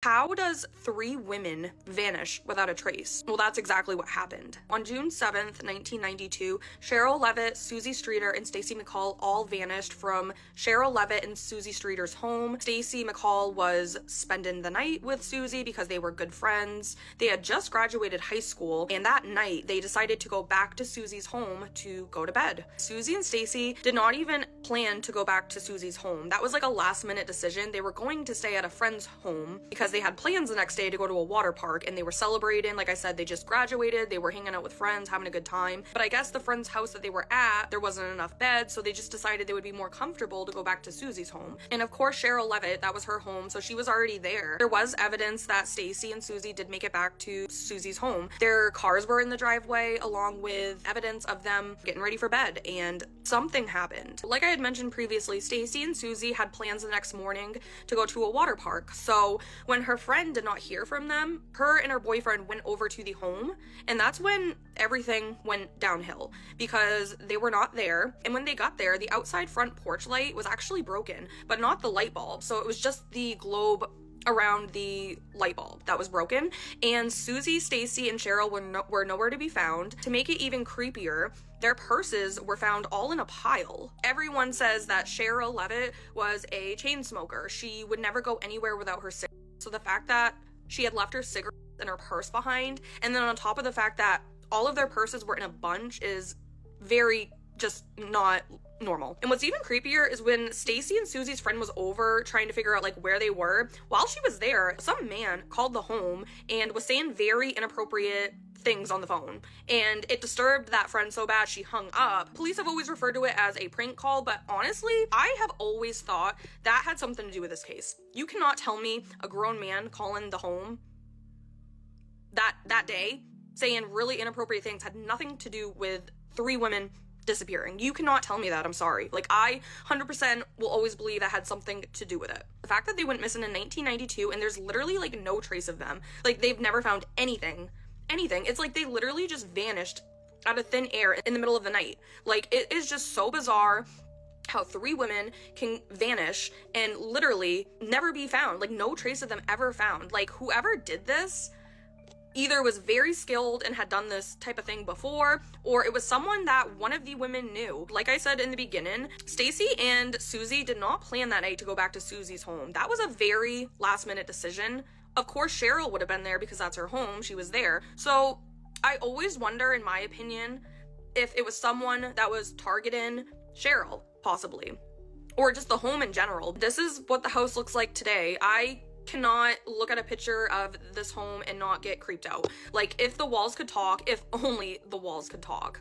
How does 3 women vanish without a trace? Well, that's exactly what happened. On June 7th, 1992, Cheryl Levitt, Susie Streeter, and Stacey McCall all vanished from Cheryl Levitt and Susie Streeter's home. Stacey McCall was spending the night with Susie because they were good friends. They had just graduated high school, and that night they decided to go back to Susie's home to go to bed. Susie and Stacey did not even plan to go back to Susie's home. That was like a last-minute decision. They were going to stay at a friend's home because they had plans the next day to go to a water park, and they were celebrating. Like I said, they just graduated, they were hanging out with friends, having a good time. But I guess the friend's house that they were at, there wasn't enough beds, so they just decided they would be more comfortable to go back to Susie's home. And of course, Cheryl Levitt, that was her home, so she was already there. There was evidence that Stacey and Susie did make it back to Susie's home. Their cars were in the driveway, along with evidence of them getting ready for bed, and something happened. Like I had mentioned previously, Stacey and Susie had plans the next morning to go to a water park. So when her friend did not hear from them, her and her boyfriend went over to the home, and that's when everything went downhill because they were not there. And when they got there, the outside front porch light was actually broken, but not the light bulb. So it was just the globe around the light bulb that was broken, and Susie, Stacey, and Cheryl were nowhere to be found. To make it even creepier, their purses were found all in a pile. Everyone says that Cheryl Levitt was a chain smoker. She would never go anywhere without her cigarettes. So the fact that she had left her cigarettes and her purse behind, and then on top of the fact that all of their purses were in a bunch, is very just not normal. And what's even creepier is when Stacey and Susie's friend was over trying to figure out like where they were, while she was there, some man called the home and was saying very inappropriate things on the phone, and it disturbed that friend so bad she hung up. Police have always referred to it as a prank call, but honestly, I have always thought that had something to do with this case. You cannot tell me a grown man calling the home that day saying really inappropriate things had nothing to do with 3 women disappearing. You cannot tell me that. I'm sorry. Like, I 100% will always believe that had something to do with it. The fact that they went missing in 1992 and there's literally like no trace of them, like they've never found anything. It's like they literally just vanished out of thin air in the middle of the night. Like, it is just so bizarre how 3 women can vanish and literally never be found. Like, no trace of them ever found. Like, whoever did this either was very skilled and had done this type of thing before, or it was someone that one of the women knew. Like I said in the beginning, Stacey and Susie did not plan that night to go back to Susie's home. That was a very last-minute decision. Of course, Cheryl would have been there because that's her home. She was there. So I always wonder, in my opinion, if it was someone that was targeting Cheryl, possibly, or just the home in general. This is what the house looks like today. I cannot look at a picture of this home and not get creeped out. Like, if the walls could talk, if only the walls could talk.